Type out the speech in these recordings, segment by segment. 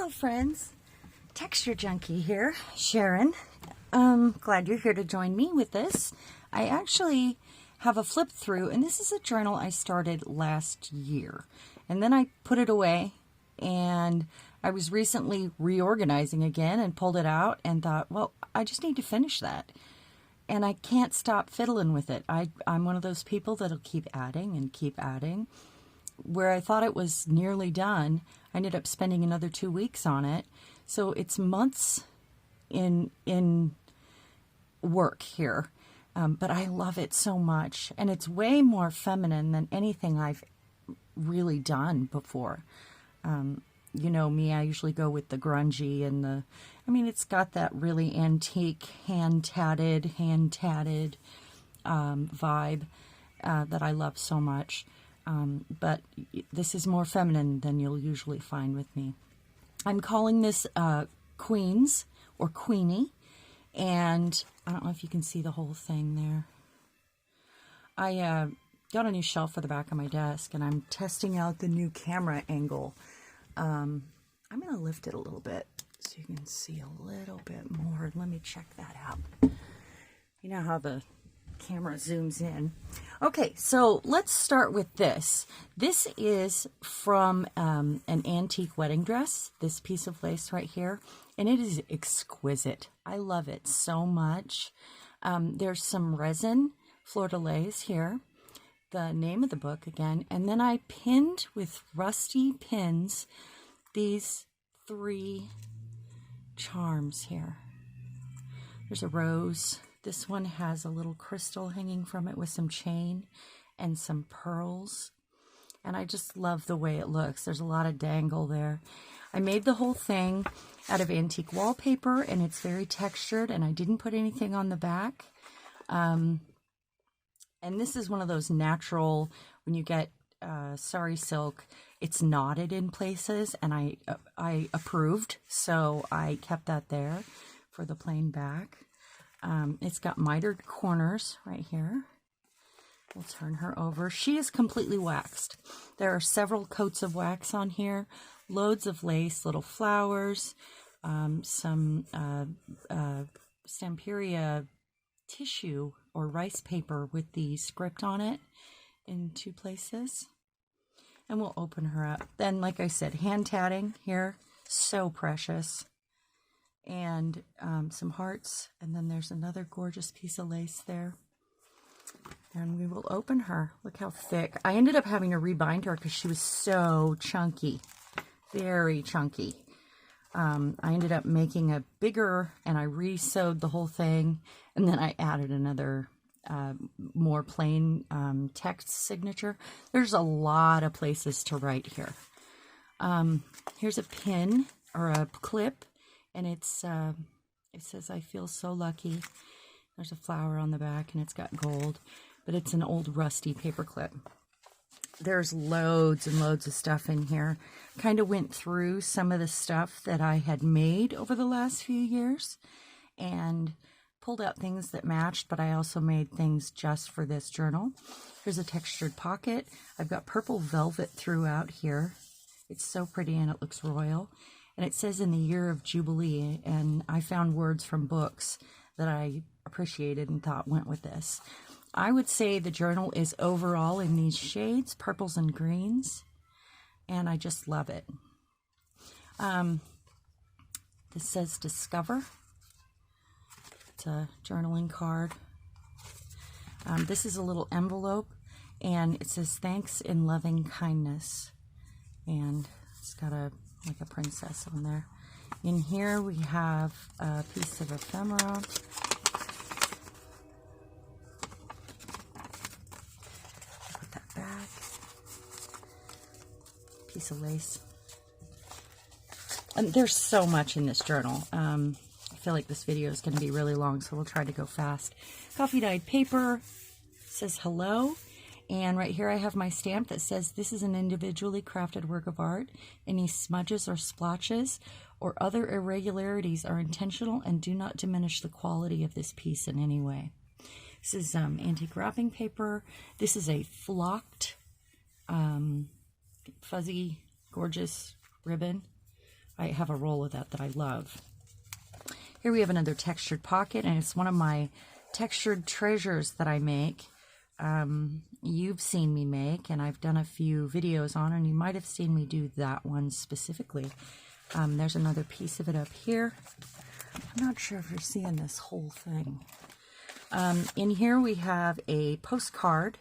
Hello friends, Texture Junkie here, Sharon. Glad you're here to join me with this. I actually have a flip through, and this is a journal I started last year. And then I put it away, and I was recently reorganizing again and pulled it out and thought, well, I just need to finish that. And I can't stop fiddling with it. I'm one of those people that'll keep adding and keep adding. Where I thought it was nearly done, I ended up spending another 2 weeks on it. So it's months in work here. But I love it so much. And it's way more feminine than anything I've really done before. You know me, I usually go with the grungy and it's got that really antique hand-tatted vibe that I love so much. But this is more feminine than you'll usually find with me. I'm calling this Queens or Queenie, and I don't know if you can see the whole thing there. I got a new shelf for the back of my desk, and I'm testing out the new camera angle. I'm going to lift it a little bit so you can see a little bit more. Let me check that out. You know how the camera zooms in. Okay, so let's start with this. This is from an antique wedding dress, this piece of lace right here, and it is exquisite. I love it so much. There's some resin fleur-de-lis here, the name of the book again, and then I pinned with rusty pins these 3 charms here. There's a rose. This one has a little crystal hanging from it with some chain and some pearls. And I just love the way it looks. There's a lot of dangle there. I made the whole thing out of antique wallpaper, and it's very textured, and I didn't put anything on the back. And this is one of those natural, when you get sari silk, it's knotted in places, and I approved, so I kept that there for the plain back. It's got mitered corners right here. We'll turn her over. She is completely waxed. There are several coats of wax on here, loads of lace, little flowers, some Stamperia tissue or rice paper with the script on it in 2 places. And we'll open her up. Then, like I said, hand tatting here, so precious. And some hearts, and then there's another gorgeous piece of lace there. And we will open her. Look how thick. I ended up having to rebind her because she was so chunky, very chunky. I ended up making a bigger, and I re-sewed the whole thing, and then I added another more plain text signature. There's a lot of places to write here. Here's a pin or a clip. And it says, I feel so lucky. There's a flower on the back, and it's got gold. But it's an old rusty paper clip. There's loads and loads of stuff in here. Kind of went through some of the stuff that I had made over the last few years. And pulled out things that matched, but I also made things just for this journal. Here's a textured pocket. I've got purple velvet throughout here. It's so pretty, and it looks royal. And it says in the year of Jubilee, and I found words from books that I appreciated and thought went with this. I would say the journal is overall in these shades, purples and greens, and I just love it. This says Discover. It's a journaling card. This is a little envelope, and it says Thanks in Loving Kindness. And it's got like a princess on there. In here we have a piece of ephemera. Put that back. Piece of lace. And there's so much in this journal. I feel like this video is going to be really long, so we'll try to go fast. Coffee dyed paper. Says hello. And right here I have my stamp that says, this is an individually crafted work of art. Any smudges or splotches or other irregularities are intentional and do not diminish the quality of this piece in any way. This is antique wrapping paper. This is a flocked, fuzzy, gorgeous ribbon. I have a roll of that I love. Here we have another textured pocket, and it's one of my textured treasures that I make. You've seen me make, and I've done a few videos on, and you might have seen me do that one specifically. There's another piece of it up here. I'm not sure if you're seeing this whole thing. In here we have a postcard,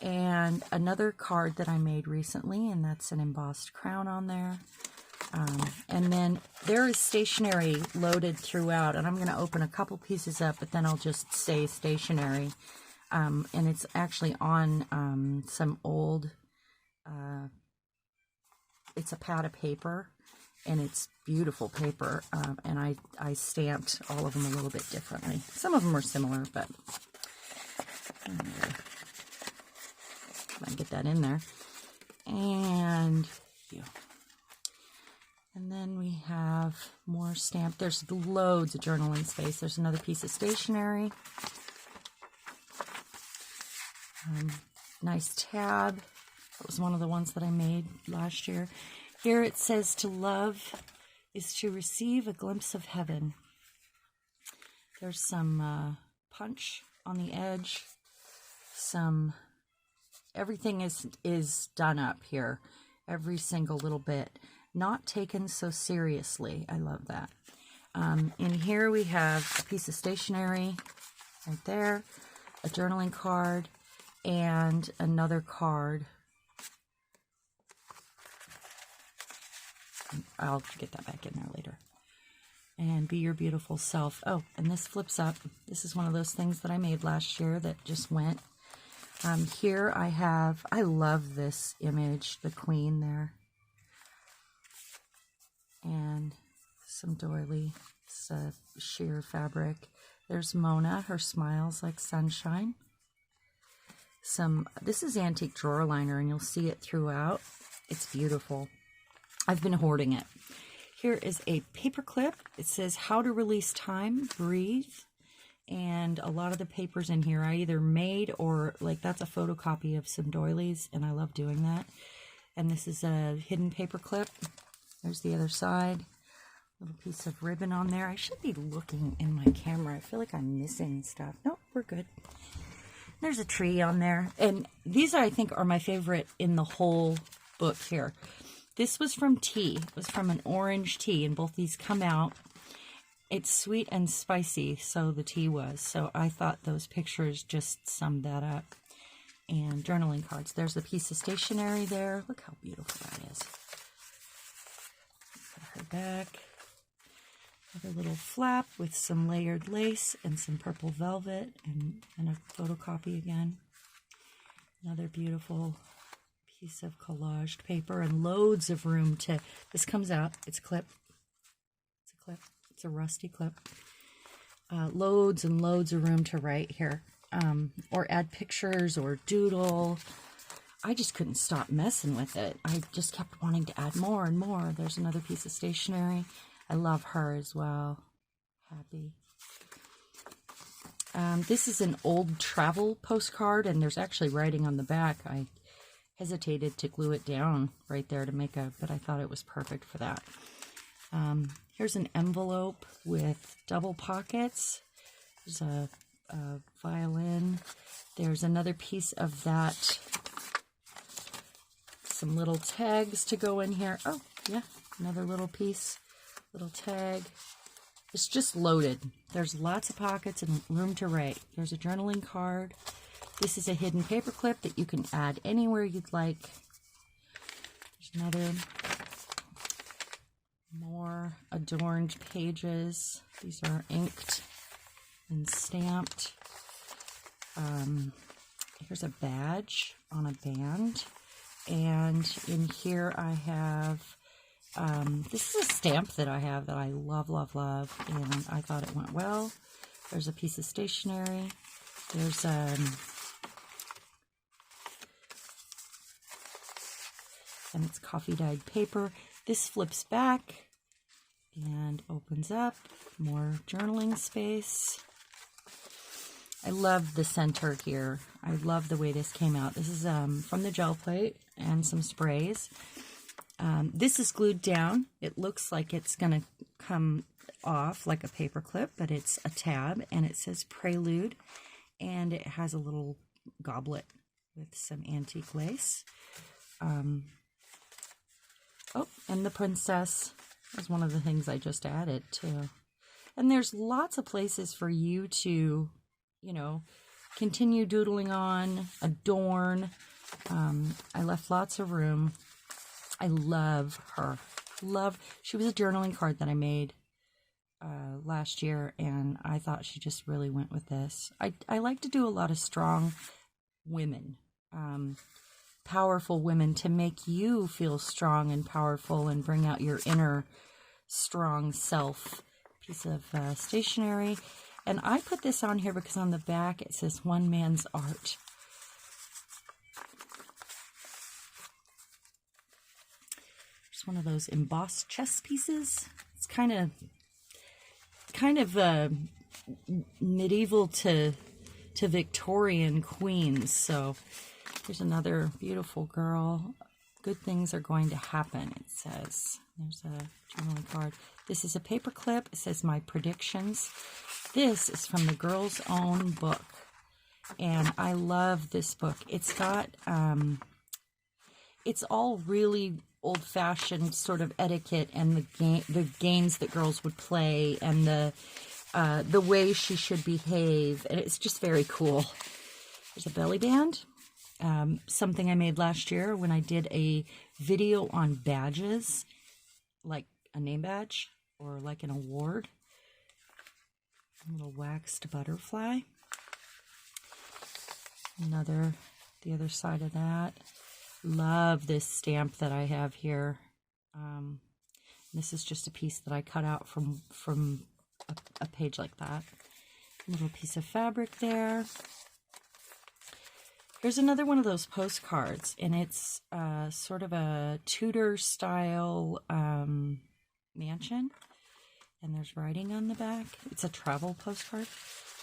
and another card that I made recently, and that's an embossed crown on there. And then there is stationery loaded throughout, and I'm going to open a couple pieces up, but then I'll just say stationery. And it's actually on some old, it's a pad of paper, and it's beautiful paper, and I stamped all of them a little bit differently. Some of them are similar, but I can get that in there. And then we have more stamp. There's loads of journaling space. There's another piece of stationery. Nice tab. That was one of the ones that I made last year. Here it says, to love is to receive a glimpse of heaven. There's some punch on the edge. Everything is done up here. Every single little bit. Not taken so seriously. I love that. In here we have a piece of stationery right there, a journaling card, and another card. I'll get that back in there later. And be your beautiful self. Oh, and this flips up. This is one of those things that I made last year that just went. Here I love this image, the queen there. And some doily, it's a sheer fabric. There's Mona, her smiles like sunshine. This is antique drawer liner, and you'll see it throughout. It's beautiful. I've been hoarding it. Here is a paper clip. It says how to release time, breathe. And a lot of the papers in here I either made or, like, that's a photocopy of some doilies, and I love doing that. And this is a hidden paper clip. There's the other side. Little piece of ribbon on there. I should be looking in my camera. I feel like I'm missing stuff. Nope, we're good. There's a tree on there. And these, I think, are my favorite in the whole book here. This was from tea. It was from an orange tea, and both these come out. It's sweet and spicy, so the tea was. So I thought those pictures just summed that up. And journaling cards. There's the piece of stationery there. Look how beautiful that is. Put her back. Another little flap with some layered lace and some purple velvet and a photocopy again. Another beautiful piece of collaged paper and loads of room to, this comes out, it's a clip. It's a clip. It's a rusty clip. Loads and loads of room to write here. Or add pictures or doodle. I just couldn't stop messing with it. I just kept wanting to add more and more. There's another piece of stationery. I love her as well. Happy. This is an old travel postcard, and there's actually writing on the back. I hesitated to glue it down right there to make but I thought it was perfect for that. Here's an envelope with double pockets. There's a violin. There's another piece of that. Some little tags to go in here. Oh, yeah, another little piece, little tag. It's just loaded. There's lots of pockets and room to write. There's a journaling card. This is a hidden paper clip that you can add anywhere you'd like. There's another, more adorned pages. These are inked and stamped. Here's a badge on a band. And in here I have, this is a stamp that I have that I love, love, love. And I thought it went well. There's a piece of stationery. There's and it's coffee dyed paper. This flips back and opens up. More journaling space. I love the center here. I love the way this came out. This is from the gel plate and some sprays. This is glued down. It looks like it's going to come off like a paper clip, but it's a tab, and it says Prelude, and it has a little goblet with some antique lace. Oh, and the princess is one of the things I just added too. And there's lots of places for you to, you know, continue doodling on, adorn. I left lots of room. I love her. She was a journaling card that I made last year, and I thought she just really went with this. I like to do a lot of strong women, powerful women, to make you feel strong and powerful and bring out your inner strong self. Piece of stationery. And I put this on here because on the back it says One Man's Art. It's one of those embossed chess pieces. It's kind of medieval to Victorian queens. So here's another beautiful girl. Good things are going to happen, it says. There's a journaling card. This is a paper clip. It says My Predictions. This is from the girl's own book, and I love this book. It's got, it's all really old-fashioned sort of etiquette and the games that girls would play, and the way she should behave, and it's just very cool. There's a belly band, something I made last year when I did a video on badges, like a name badge or like an award. A little waxed butterfly. The other side of that. Love this stamp that I have here. This is just a piece that I cut out from a page like that. A little piece of fabric there. Here's another one of those postcards, and it's sort of a Tudor style mansion, and there's writing on the back. It's a travel postcard.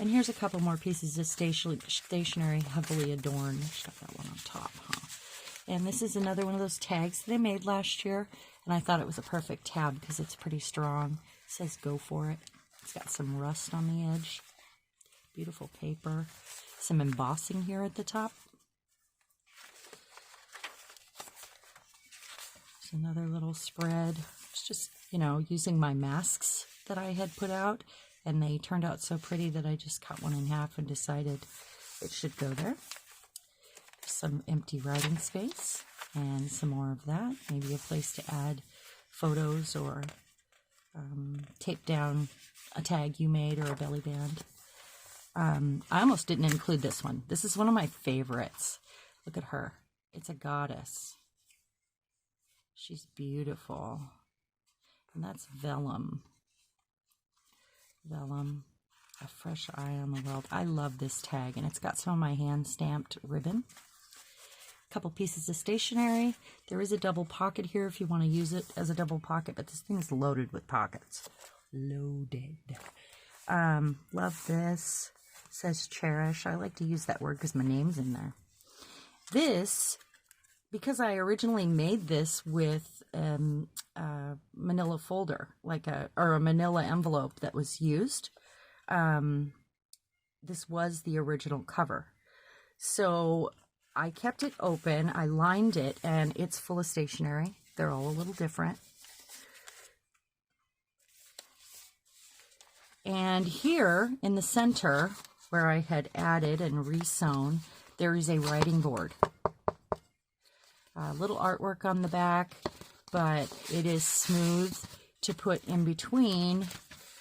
And here's a couple more pieces of stationery, heavily adorned. Stuck that one on top, huh? And this is another one of those tags that I made last year, and I thought it was a perfect tab because it's pretty strong. It says Go For It. It's got some rust on the edge. Beautiful paper. Some embossing here at the top. There's another little spread. It's just, you know, using my masks that I had put out, and they turned out so pretty that I just cut one in half and decided it should go there. Some empty writing space and some more of that. Maybe a place to add photos or tape down a tag you made or a belly band. I almost didn't include this one. This is one of my favorites. Look at her. It's a goddess. She's beautiful. And that's vellum. Vellum. A fresh eye on the world. I love this tag, and it's got some of my hand-stamped ribbon. A couple pieces of stationery. There is a double pocket here if you want to use it as a double pocket, but this thing is loaded with pockets. Loaded. Love this. It says Cherish. I like to use that word because my name's in there. This, because I originally made this with a manila folder, or a manila envelope that was used. This was the original cover. So I kept it open, I lined it, and it's full of stationery. They're all a little different. And here in the center, where I had added and re-sewn, there is a writing board. A little artwork on the back, but it is smooth to put in between,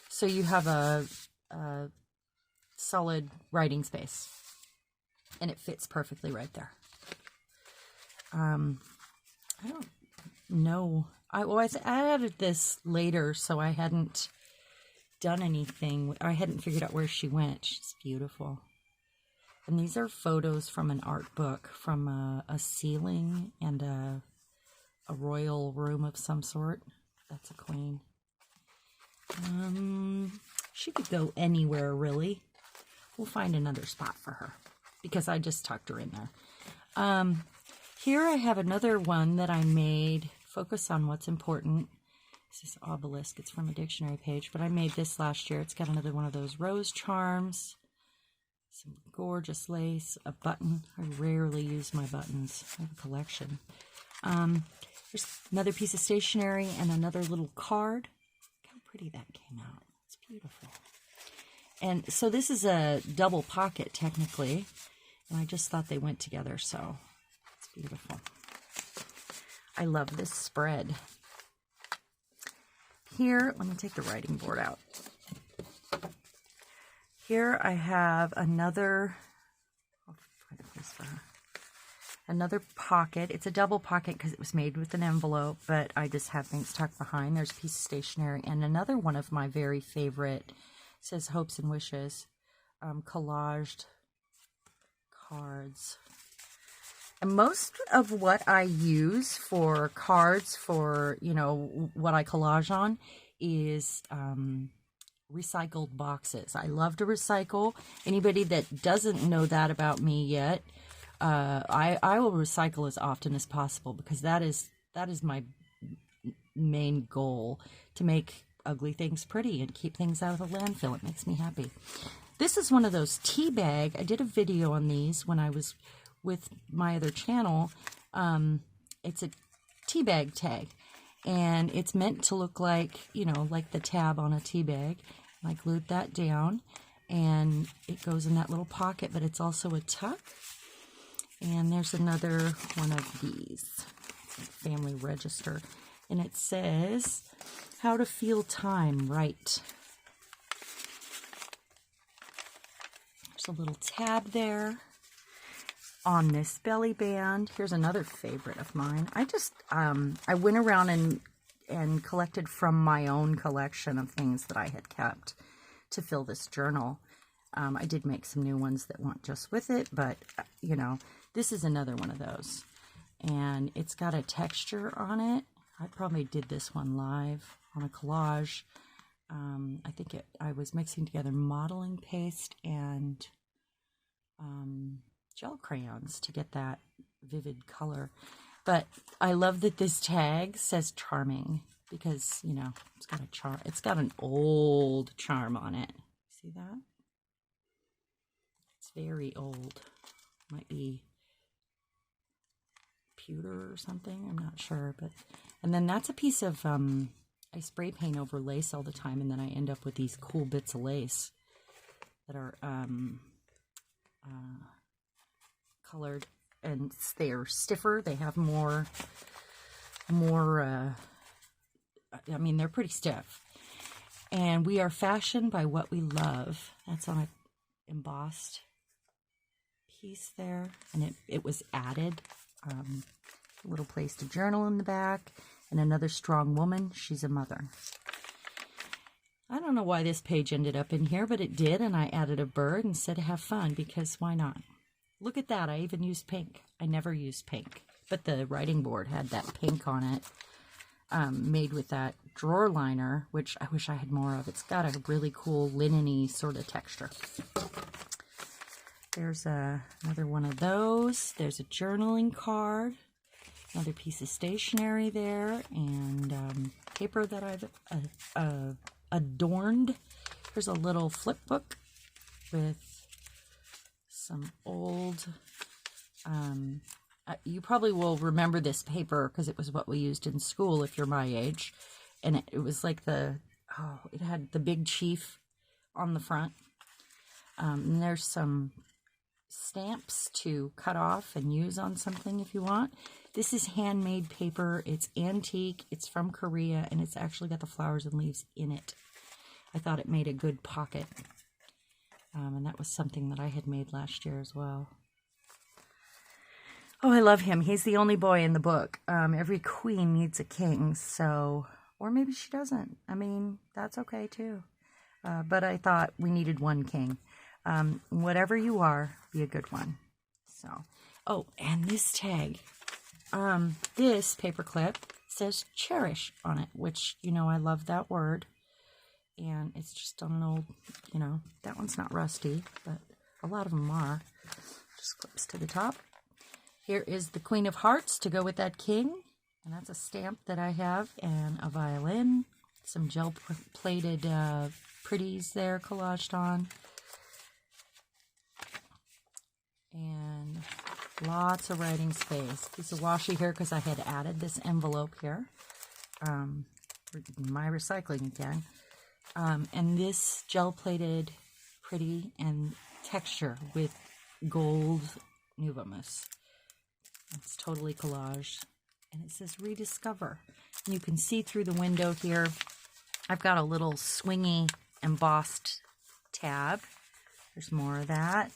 so you have a solid writing space, and it fits perfectly right there. I don't know. I added this later, so I hadn't done anything. I hadn't figured out where she went. She's beautiful. And these are photos from an art book, from a ceiling and a royal room of some sort. That's a queen. She could go anywhere, really. We'll find another spot for her because I just tucked her in there. Here I have another one that I made focus on what's important. This is obelisk. It's from a dictionary page, but I made this last year. It's got another one of those rose charms, some gorgeous lace, a button. I rarely use my buttons. I have a collection. There's another piece of stationery and another little card. Look how pretty that came out. It's beautiful. And so this is a double pocket, technically, and I just thought they went together, so it's beautiful. I love this spread. Here, let me take the writing board out. Here I have another, I'll find a place for her. Another pocket. It's a double pocket because it was made with an envelope, but I just have things tucked behind. There's a piece of stationery and another one of my very favorite, says Hopes and Wishes, Collaged Cards. And most of what I use for cards, for, you know, what I collage on, is recycled boxes. I love to recycle. Anybody that doesn't know that about me yet, I will recycle as often as possible, because that is my main goal, to make ugly things pretty and keep things out of the landfill. It makes me happy. This is one of those tea bag. I did a video on these when I was with my other channel. It's a tea bag tag, and it's meant to look like, you know, like the tab on a tea bag. I glued that down, and it goes in that little pocket, but it's also a tuck. And there's another one of these, family register, and it says how to feel time right. There's a little tab there on this belly band. Here's another favorite of mine. I just I went around and collected from my own collection of things that I had kept to fill this journal. I did make some new ones that went just with it, but you know, this is another one of those, and it's got a texture on it. I probably did this one live on a collage. I think I was mixing together modeling paste and gel crayons to get that vivid color. But I love that this tag says charming, because, you know, it's got a charm. It's got an old charm on it. See that? It's very old. Might be pewter or something. I'm not sure. But and then that's a piece of I spray paint over lace all the time, and then I end up with these cool bits of lace that are colored, and they're stiffer. They have more I mean, they're pretty stiff. And we are fashioned by what we love. That's on an embossed piece there, and it was added. A little place to journal in the back, and another strong woman. She's a mother. I don't know why this page ended up in here, but it did, and I added a bird and said have fun, because why not? Look at that. I even used pink. I never used pink, but the writing board had that pink on it, made with that drawer liner, which I wish I had more of. It's got a really cool linen-y sort of texture. There's another one of those. There's a journaling card, another piece of stationery there, and paper that I've adorned. Here's a little flip book with some old, you probably will remember this paper because it was what we used in school if you're my age. And it was like it had the big chief on the front. And there's some stamps to cut off and use on something if you want. This is handmade paper. It's antique. It's from Korea, and it's actually got the flowers and leaves in it. I thought it made a good pocket. And that was something that I had made last year as well. Oh, I love him. He's the only boy in the book. Every queen needs a king, so, or maybe she doesn't. I mean, that's okay too. But I thought we needed one king. Whatever you are, be a good one. So, oh, and this tag, this paper clip says cherish on it, which, you know, I love that word. And it's just on an old, you know, that one's not rusty, but a lot of them are. Just clips to the top. Here is the Queen of Hearts to go with that king. And that's a stamp that I have, and a violin, some gel-plated pretties there collaged on, and lots of writing space. Piece of washi here because I had added this envelope here. My recycling again. And this gel-plated pretty and texture with gold Nuva mousse. It's totally collaged. And it says rediscover. And you can see through the window here, I've got a little swingy embossed tab. There's more of that.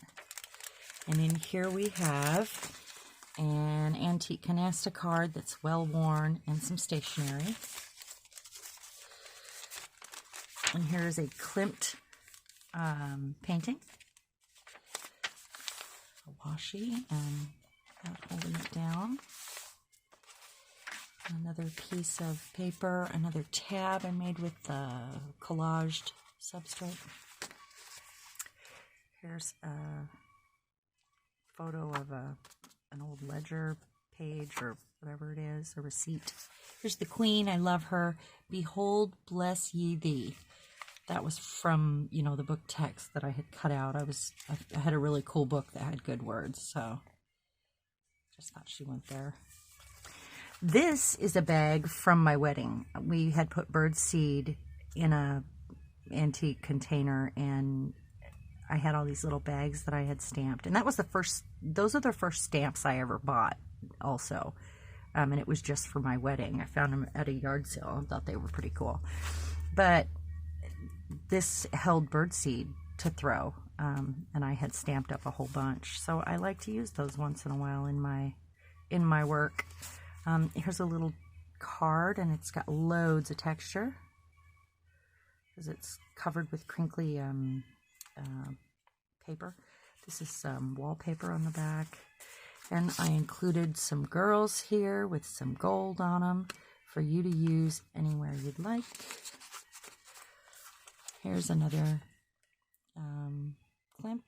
And in here we have an antique canasta card that's well worn and some stationery. And here's a Klimt painting. A washi and holding it down. Another piece of paper, another tab I made with the collaged substrate. Here's a photo of an old ledger page or whatever it is, a receipt. Here's the Queen. I love her. Behold, bless ye thee. That was from, you know, the book text that I had cut out. I had a really cool book that had good words, so just thought she went there. This is a bag from my wedding. We had put birdseed in a antique container, and I had all these little bags that I had stamped. And that was those are the first stamps I ever bought also. And it was just for my wedding. I found them at a yard sale and thought they were pretty cool. But this held birdseed to throw, and I had stamped up a whole bunch. So I like to use those once in a while in my work. Here's a little card, and it's got loads of texture because it's covered with crinkly paper. This is some wallpaper on the back, and I included some girls here with some gold on them for you to use anywhere you'd like. Here's another Klimt,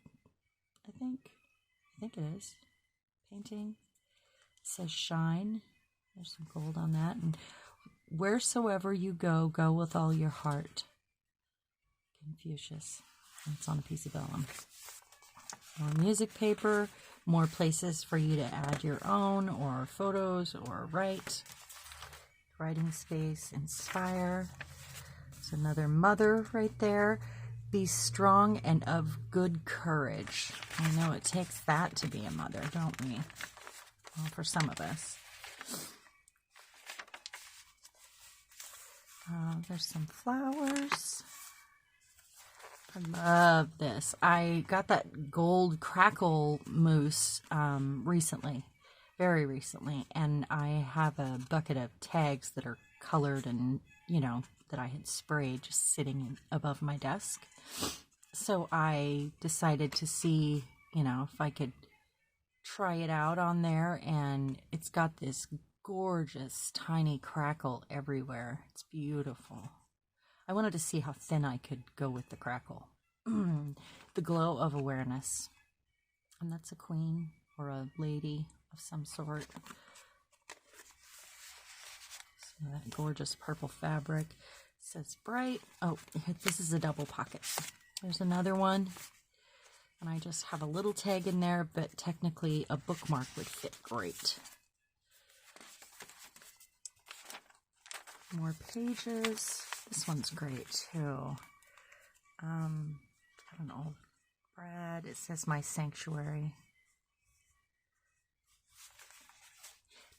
I think it is, painting. It says shine. There's some gold on that. And wheresoever you go, go with all your heart. Confucius. And it's on a piece of vellum. More music paper, more places for you to add your own or photos or write. Writing space, inspire. There's another mother right there. Be strong and of good courage. I know it takes that to be a mother, don't we? Well, for some of us. There's some flowers. I love this. I got that gold crackle mousse recently, very recently, and I have a bucket of tags that are colored and, you know, that I had sprayed just sitting above my desk. So I decided to see, you know, if I could try it out on there, and it's got this gorgeous tiny crackle everywhere. It's beautiful. I wanted to see how thin I could go with the crackle. The glow of awareness. And that's a queen or a lady of some sort. So that gorgeous purple fabric. It says bright. Oh, this is a double pocket. There's another one. And I just have a little tag in there, but technically a bookmark would fit great. More pages. This one's great too. Got an old bread. It says my sanctuary.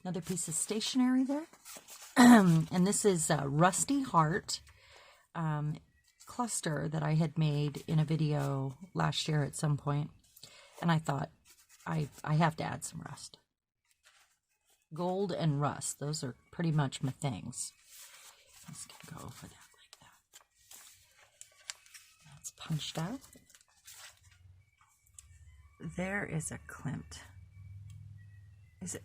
Another piece of stationery there. And this is a Rusty Heart cluster that I had made in a video last year at some point. And I thought, I have to add some rust. Gold and rust, those are pretty much my things. Let's go over that like that. That's punched out. There is a Klimt. Is it?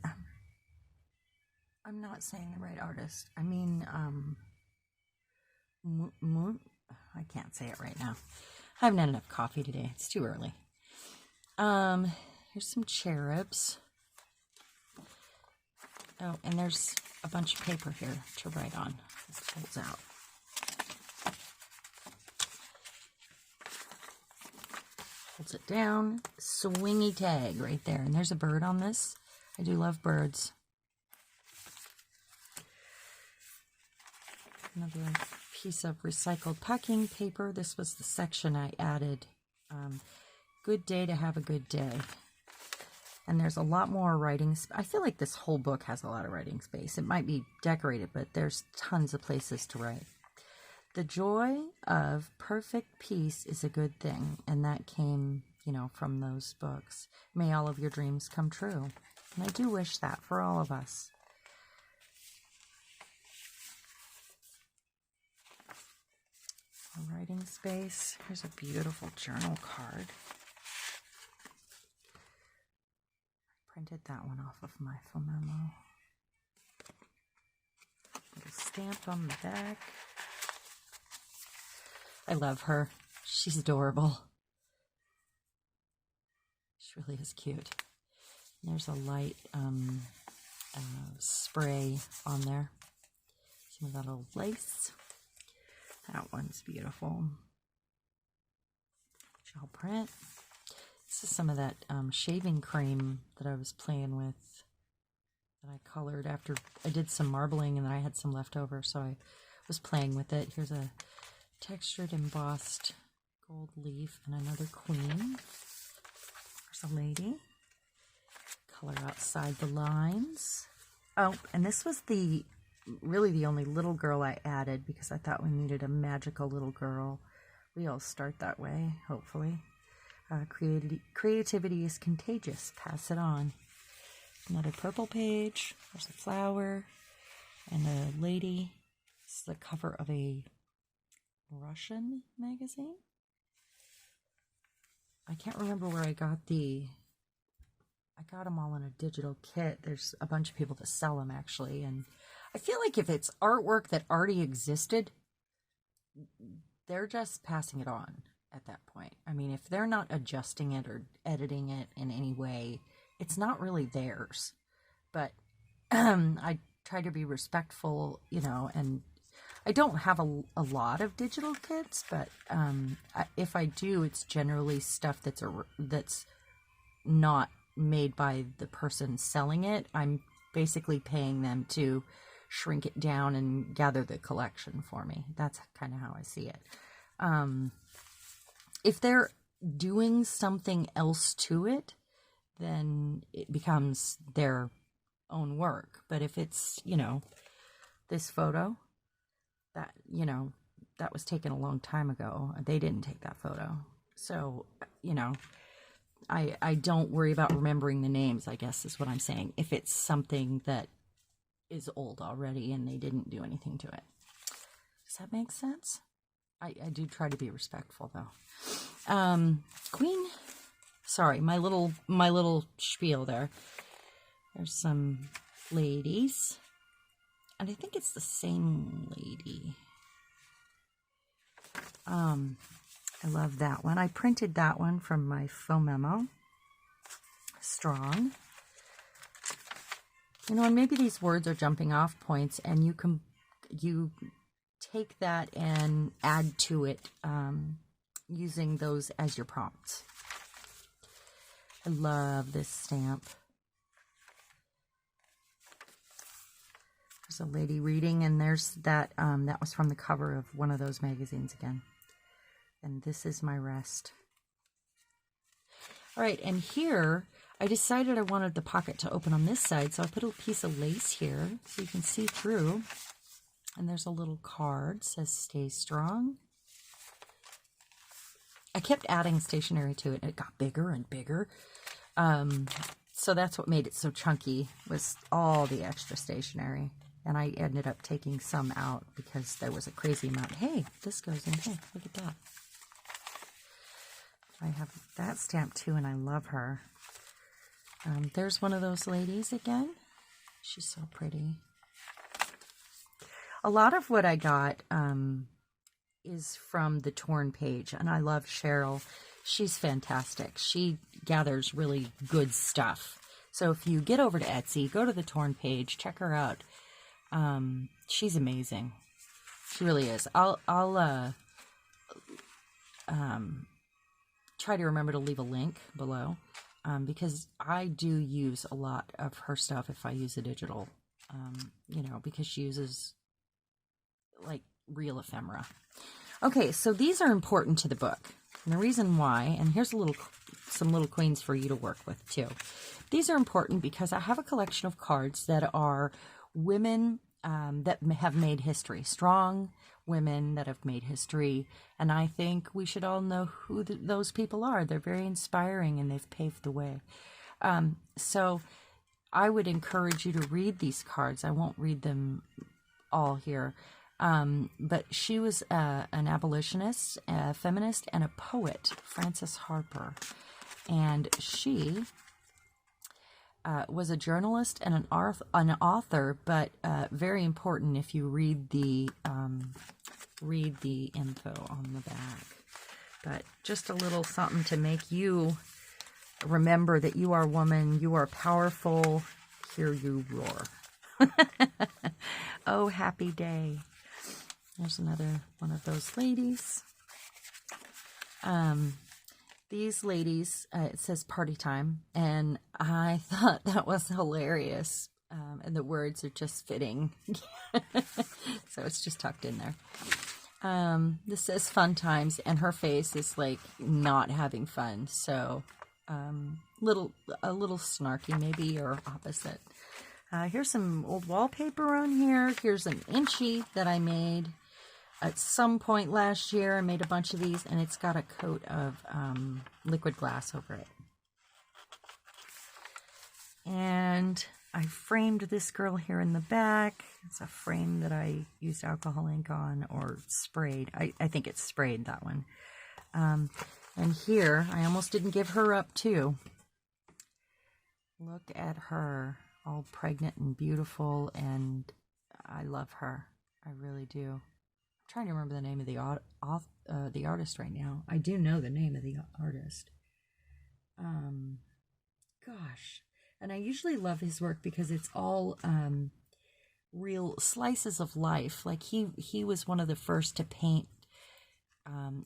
I'm not saying the right artist. I mean, I can't say it right now. I haven't had enough coffee today. It's too early. Here's some cherubs. Oh, and there's a bunch of paper here to write on. This folds out. Holds it down. Swingy tag right there. And there's a bird on this. I do love birds. Another piece of recycled packing paper. This was the section I added. Good day to have a good day. And there's a lot more writing. I feel like this whole book has a lot of writing space. It might be decorated, but there's tons of places to write. The joy of perfect peace is a good thing. And that came, you know, from those books. May all of your dreams come true. And I do wish that for all of us. A writing space. Here's a beautiful journal card. I printed that one off of my phone memo. Little stamp on the back. I love her. She's adorable. She really is cute. And there's a light spray on there. Some of that little lace. That one's beautiful. Gel print. This is some of that shaving cream that I was playing with that I colored after I did some marbling, and then I had some left over, so I was playing with it. Here's a textured embossed gold leaf and another queen. There's a lady. Color outside the lines. Oh, and this was really the only little girl I added because I thought we needed a magical little girl. We all start that way, hopefully. Creativity is contagious. Pass it on. Another purple page. There's a flower and a lady. This is the cover of a Russian magazine. I can't remember where I got I got them all in a digital kit. There's a bunch of people that sell them, actually, and I feel like if it's artwork that already existed, they're just passing it on at that point. I mean, if they're not adjusting it or editing it in any way, it's not really theirs. But I try to be respectful, you know, and I don't have a lot of digital kits, but if I do, it's generally stuff that's not made by the person selling it. I'm basically paying them to shrink it down and gather the collection for me. That's kind of how I see it. If they're doing something else to it, then it becomes their own work. But if it's, you know, this photo, that, you know, that was taken a long time ago. They didn't take that photo. So, you know, I don't worry about remembering the names, I guess is what I'm saying. If it's something that is old already and they didn't do anything to it. Does that make sense? I do try to be respectful, though. Queen, sorry, my little spiel there. There's some ladies, and I think it's the same lady. I love that one. I printed that one from my foam memo. Strong. You know, and maybe these words are jumping off points, and you take that and add to it using those as your prompts. I love this stamp. There's a lady reading, and there's that that was from the cover of one of those magazines again. And this is my rest. All right, and here I decided I wanted the pocket to open on this side, so I put a piece of lace here so you can see through. And there's a little card, says stay strong. I kept adding stationery to it, and it got bigger and bigger. So that's what made it so chunky, was all the extra stationery. And I ended up taking some out because there was a crazy amount. Hey, this goes in here. Look at that. I have that stamp too, and I love her. There's one of those ladies again. She's so pretty. A lot of what I got is from the Torn page, and I love Cheryl. She's fantastic. She gathers really good stuff. So if you get over to Etsy, go to the Torn page, check her out. She's amazing. She really is. I'll try to remember to leave a link below, because I do use a lot of her stuff if I use a digital, you know, because she uses like real ephemera. Okay, so these are important to the book. And the reason why, and here's some little queens for you to work with too. These are important because I have a collection of cards that are women that have made history, strong women that have made history, and I think we should all know who those people are. They're very inspiring and they've paved the way. So I would encourage you to read these cards. I won't read them all here. But she was an abolitionist, a feminist, and a poet, Frances Harper. And she was a journalist and an author, but very important if you read the info on the back. But just a little something to make you remember that you are a woman, you are powerful, hear you roar. Oh, happy day. There's another one of those ladies. These ladies, it says party time, and I thought that was hilarious. And the words are just fitting. So it's just tucked in there. This says fun times, and her face is like not having fun. So a little snarky maybe, or opposite. Here's some old wallpaper on here. Here's an inchie that I made at some point last year. I made a bunch of these, and it's got a coat of liquid glass over it. And I framed this girl here in the back. It's a frame that I used alcohol ink on, or sprayed. I think it's sprayed, that one. And here, I almost didn't give her up too. Look at her, all pregnant and beautiful, and I love her. I really do. I'm trying to remember the name of the artist right now. I do know the name of the artist. Gosh. And I usually love his work because it's all real slices of life. Like he was one of the first to paint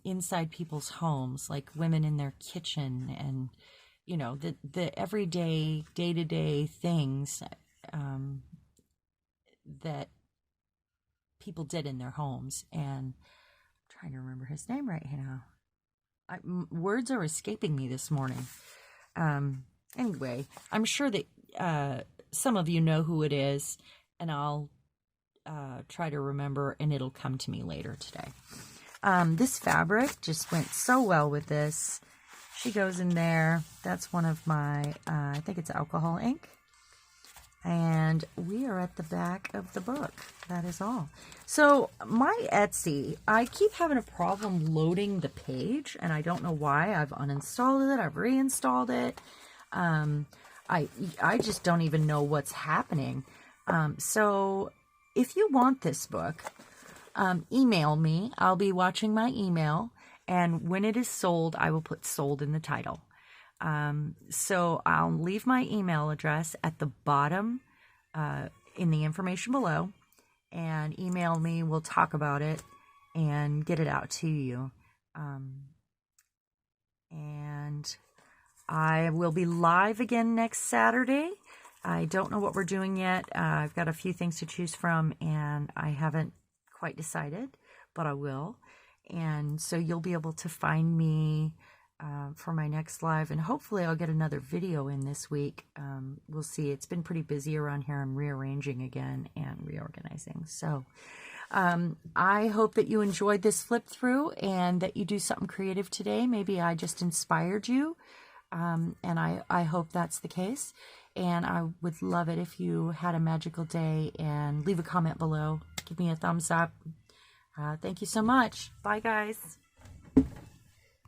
inside people's homes, like women in their kitchen, and you know, the everyday, day-to-day things that people did in their homes. And I'm trying to remember his name right now. Words are escaping me this morning. Anyway, I'm sure that some of you know who it is, and I'll try to remember, and it'll come to me later today. This fabric just went so well with this. She goes in there. That's one of my, I think it's alcohol ink. And we are at the back of the book. That is all. So my Etsy, I keep having a problem loading the page, and I don't know why. I've uninstalled it. I've reinstalled it. I just don't even know what's happening. So if you want this book, email me. I'll be watching my email, and when it is sold, I will put sold in the title. So I'll leave my email address at the bottom in the information below, and email me. We'll talk about it and get it out to you. And I will be live again next Saturday. I don't know what we're doing yet. I've got a few things to choose from, and I haven't quite decided, but I will. And so you'll be able to find me for my next live, and hopefully I'll get another video in this week. We'll see. It's been pretty busy around here. I'm rearranging again and reorganizing. So I hope that you enjoyed this flip through, and that you do something creative today. Maybe I just inspired you. And I hope that's the case. And I would love it if you had a magical day, and leave a comment below. Give me a thumbs up. Thank you so much. Bye, guys.